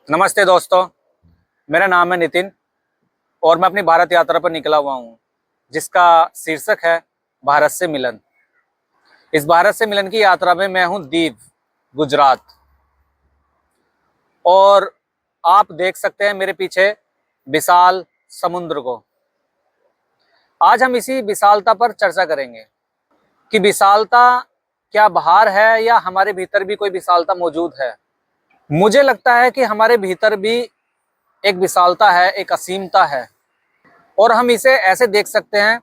नमस्ते दोस्तों, मेरा नाम है नितिन और मैं अपनी भारत यात्रा पर निकला हुआ हूँ, जिसका शीर्षक है भारत से मिलन। इस भारत से मिलन की यात्रा में मैं हूँ दीव, गुजरात। और आप देख सकते हैं मेरे पीछे विशाल समुद्र को। आज हम इसी विशालता पर चर्चा करेंगे कि विशालता क्या बाहर है या हमारे भीतर भी कोई विशालता मौजूद है। मुझे लगता है कि हमारे भीतर भी एक विशालता है, एक असीमता है। और हम इसे ऐसे देख सकते हैं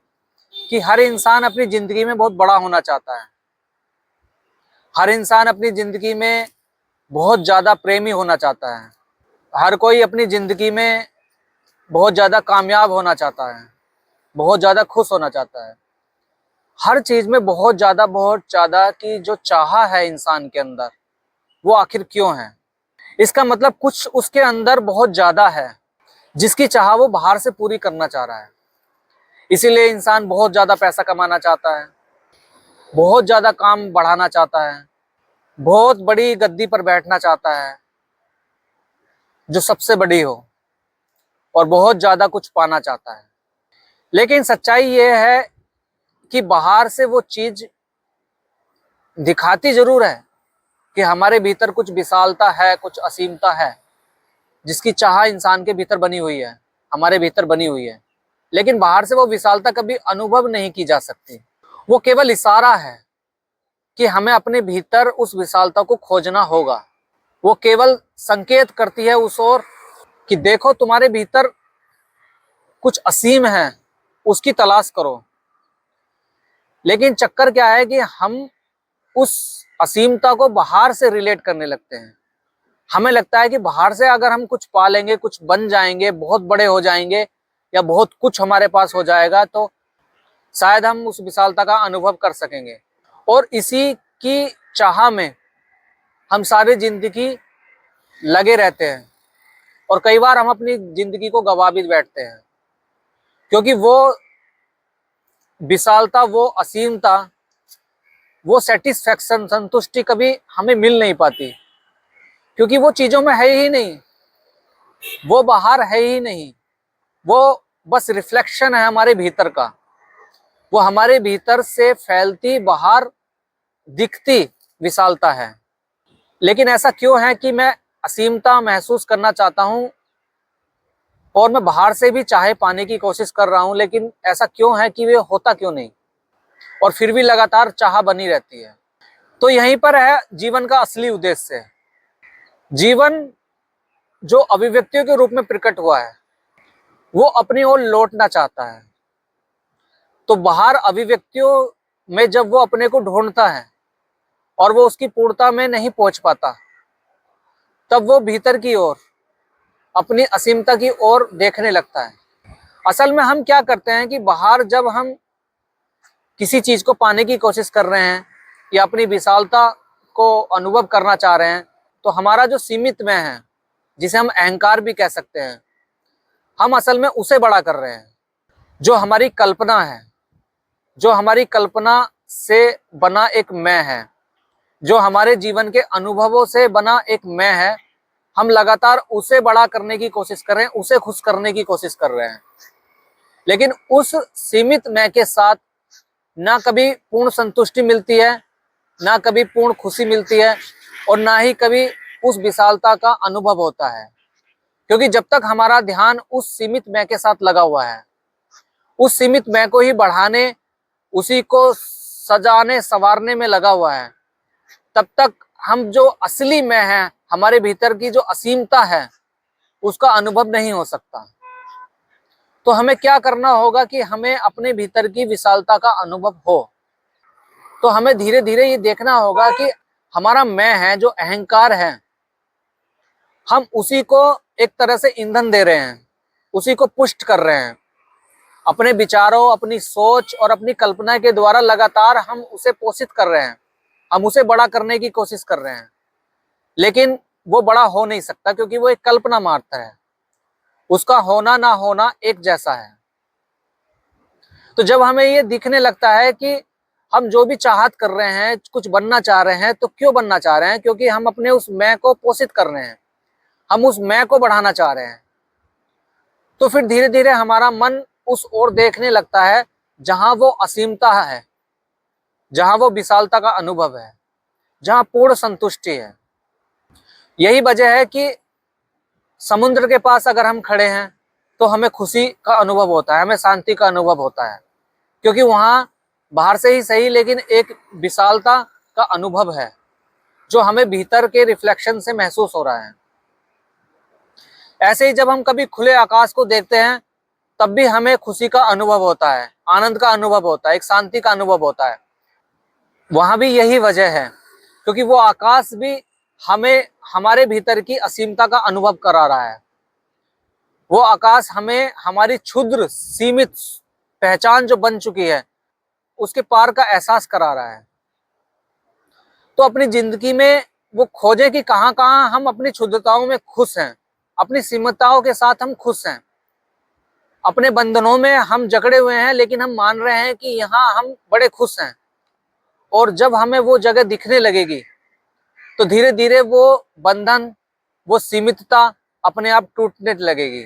कि हर इंसान अपनी जिंदगी में बहुत बड़ा होना चाहता है। हर इंसान अपनी जिंदगी में बहुत ज़्यादा प्रेमी होना चाहता है। हर कोई अपनी जिंदगी में बहुत ज़्यादा कामयाब होना चाहता है, बहुत ज़्यादा खुश होना चाहता है। हर चीज़ में बहुत ज़्यादा की जो चाह है इंसान के अंदर, वो आखिर क्यों है? इसका मतलब कुछ उसके अंदर बहुत ज़्यादा है जिसकी चाह वो बाहर से पूरी करना चाह रहा है। इसीलिए इंसान बहुत ज़्यादा पैसा कमाना चाहता है, बहुत ज़्यादा काम बढ़ाना चाहता है, बहुत बड़ी गद्दी पर बैठना चाहता है जो सबसे बड़ी हो, और बहुत ज़्यादा कुछ पाना चाहता है। लेकिन सच्चाई ये है कि बाहर से वो चीज़ दिखाती ज़रूर है कि हमारे भीतर कुछ विशालता है, कुछ असीमता है, जिसकी चाह इंसान के भीतर बनी हुई है, हमारे भीतर बनी हुई है। लेकिन बाहर से वो विशालता कभी अनुभव नहीं की जा सकती। वो केवल इशारा है कि हमें अपने भीतर उस विशालता को खोजना होगा। वो केवल संकेत करती है उस ओर कि देखो तुम्हारे भीतर कुछ असीम है, उसकी तलाश करो। लेकिन चक्कर क्या है कि हम उस असीमता को बाहर से रिलेट करने लगते हैं। हमें लगता है कि बाहर से अगर हम कुछ पा लेंगे, कुछ बन जाएंगे, बहुत बड़े हो जाएंगे या बहुत कुछ हमारे पास हो जाएगा, तो शायद हम उस विशालता का अनुभव कर सकेंगे। और इसी की चाह में हम सारी जिंदगी लगे रहते हैं और कई बार हम अपनी जिंदगी को गवा भी बैठते हैं, क्योंकि वो विशालता, वो असीमता, वो सेटिस्फैक्शन, संतुष्टि कभी हमें मिल नहीं पाती, क्योंकि वो चीज़ों में है ही नहीं, वो बाहर है ही नहीं। वो बस रिफ्लेक्शन है हमारे भीतर का। वो हमारे भीतर से फैलती, बाहर दिखती विशालता है। लेकिन ऐसा क्यों है कि मैं असीमता महसूस करना चाहता हूँ और मैं बाहर से भी चाहे पाने की कोशिश कर रहा हूँ, लेकिन ऐसा क्यों है कि वे होता क्यों नहीं, और फिर भी लगातार चाह बनी रहती है? तो यहीं पर है जीवन का असली उद्देश्य। जीवन जो अभिव्यक्तियों के रूप में प्रकट हुआ है, वो अपनी ओर लौटना चाहता है। तो बाहर अभिव्यक्तियों में जब वो अपने को ढूंढता है और वो उसकी पूर्णता में नहीं पहुंच पाता, तब वो भीतर की ओर, अपनी असीमता की ओर देखने लगता है। असल में हम क्या करते हैं कि बाहर जब हम किसी चीज को पाने की कोशिश कर रहे हैं या अपनी विशालता को अनुभव करना चाह रहे हैं, तो हमारा जो सीमित मैं है, जिसे हम अहंकार भी कह सकते हैं, हम असल में उसे बड़ा कर रहे हैं। जो हमारी कल्पना है, जो हमारी कल्पना से बना एक मैं है, जो हमारे जीवन के अनुभवों से बना एक मैं है, हम लगातार उसे बड़ा करने की कोशिश कर रहे हैं, उसे खुश करने की कोशिश कर रहे हैं। लेकिन उस सीमित मैं के साथ ना कभी पूर्ण संतुष्टि मिलती है, ना कभी पूर्ण खुशी मिलती है, और ना ही कभी उस विशालता का अनुभव होता है। क्योंकि जब तक हमारा ध्यान उस सीमित मैं के साथ लगा हुआ है, उस सीमित मैं को ही बढ़ाने, उसी को सजाने संवारने में लगा हुआ है, तब तक हम जो असली मैं है, हमारे भीतर की जो असीमता है, उसका अनुभव नहीं हो सकता। तो हमें क्या करना होगा कि हमें अपने भीतर की विशालता का अनुभव हो। तो हमें धीरे धीरे ये देखना होगा कि हमारा मैं है, जो अहंकार है, हम उसी को एक तरह से ईंधन दे रहे हैं, उसी को पुष्ट कर रहे हैं। अपने विचारों, अपनी सोच और अपनी कल्पना के द्वारा लगातार हम उसे पोषित कर रहे हैं, हम उसे बड़ा करने की कोशिश कर रहे हैं। लेकिन वो बड़ा हो नहीं सकता, क्योंकि वो एक कल्पना मात्र है, उसका होना ना होना एक जैसा है। तो जब हमें ये दिखने लगता है कि हम जो भी चाहत कर रहे हैं, कुछ बनना चाह रहे हैं, तो क्यों बनना चाह रहे हैं? क्योंकि हम अपने उस मैं को पोषित कर रहे हैं, हम उस मैं को बढ़ाना चाह रहे हैं, तो फिर धीरे धीरे हमारा मन उस ओर देखने लगता है जहां वो असीमता है, जहां वो विशालता का अनुभव है, जहां पूर्ण संतुष्टि है। यही वजह है कि समुद्र के पास अगर हम खड़े हैं तो हमें खुशी का अनुभव होता है, हमें शांति का अनुभव होता है, क्योंकि वहां बाहर से ही सही लेकिन एक विशालता का अनुभव है जो हमें भीतर के रिफ्लेक्शन से महसूस हो रहा है। ऐसे ही जब हम कभी खुले आकाश को देखते हैं तब भी हमें खुशी का अनुभव होता है, आनंद का अनुभव होता है, एक शांति का अनुभव होता है। वहां भी यही वजह है, क्योंकि वो आकाश भी हमें हमारे भीतर की असीमता का अनुभव करा रहा है। वो आकाश हमें हमारी क्षुद्र सीमित पहचान जो बन चुकी है उसके पार का एहसास करा रहा है। तो अपनी जिंदगी में वो खोजें कि कहां कहां हम अपनी क्षुद्रताओं में खुश हैं, अपनी सीमितताओं के साथ हम खुश हैं, अपने बंधनों में हम जकड़े हुए हैं लेकिन हम मान रहे हैं कि यहाँ हम बड़े खुश हैं। और जब हमें वो जगह दिखने लगेगी तो धीरे धीरे वो बंधन, वो सीमितता अपने आप टूटने लगेगी,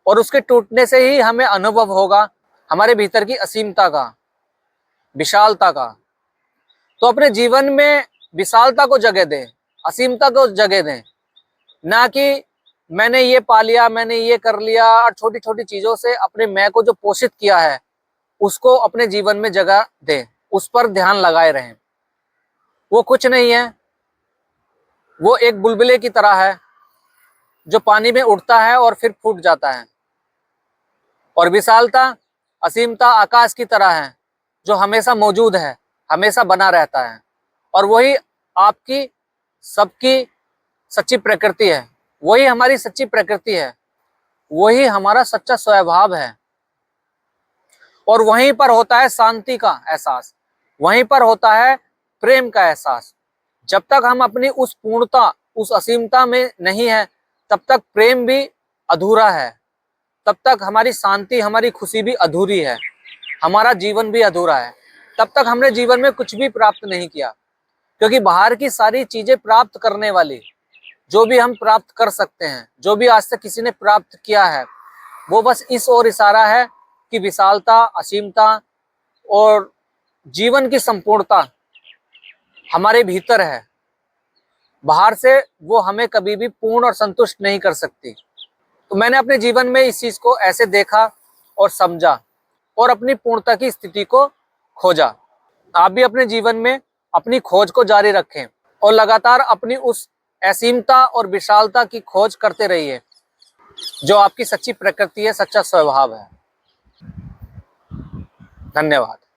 और उसके टूटने से ही हमें अनुभव होगा हमारे भीतर की असीमता का, विशालता का। तो अपने जीवन में विशालता को जगह दें, असीमता को जगह दें, ना कि मैंने ये पा लिया, मैंने ये कर लिया, और छोटी छोटी चीजों से अपने मैं को जो पोषित किया है उसको अपने जीवन में जगह दें, उस पर ध्यान लगाए रहें। वो कुछ नहीं है, वो एक बुलबुले की तरह है जो पानी में उठता है और फिर फूट जाता है। और विशालता, असीमता आकाश की तरह है जो हमेशा मौजूद है, हमेशा बना रहता है, और वही आपकी सबकी सच्ची प्रकृति है, वही हमारी सच्ची प्रकृति है, वही हमारा सच्चा स्वभाव है। और वहीं पर होता है शांति का एहसास, वहीं पर होता है प्रेम का एहसास। जब तक हम अपनी उस पूर्णता, उस असीमता में नहीं है तब तक प्रेम भी अधूरा है, तब तक हमारी शांति, हमारी खुशी भी अधूरी है, हमारा जीवन भी अधूरा है। तब तक हमने जीवन में कुछ भी प्राप्त नहीं किया, क्योंकि बाहर की सारी चीजें प्राप्त करने वाली, जो भी हम प्राप्त कर सकते हैं, जो भी आज तक किसी ने प्राप्त किया है, वो बस इस ओर इशारा है कि विशालता, असीमता और जीवन की संपूर्णता हमारे भीतर है। बाहर से वो हमें कभी भी पूर्ण और संतुष्ट नहीं कर सकती। तो मैंने अपने जीवन में इस चीज को ऐसे देखा और समझा और अपनी पूर्णता की स्थिति को खोजा। आप भी अपने जीवन में अपनी खोज को जारी रखें और लगातार अपनी उस असीमता और विशालता की खोज करते रहिए जो आपकी सच्ची प्रकृति है, सच्चा स्वभाव है। धन्यवाद।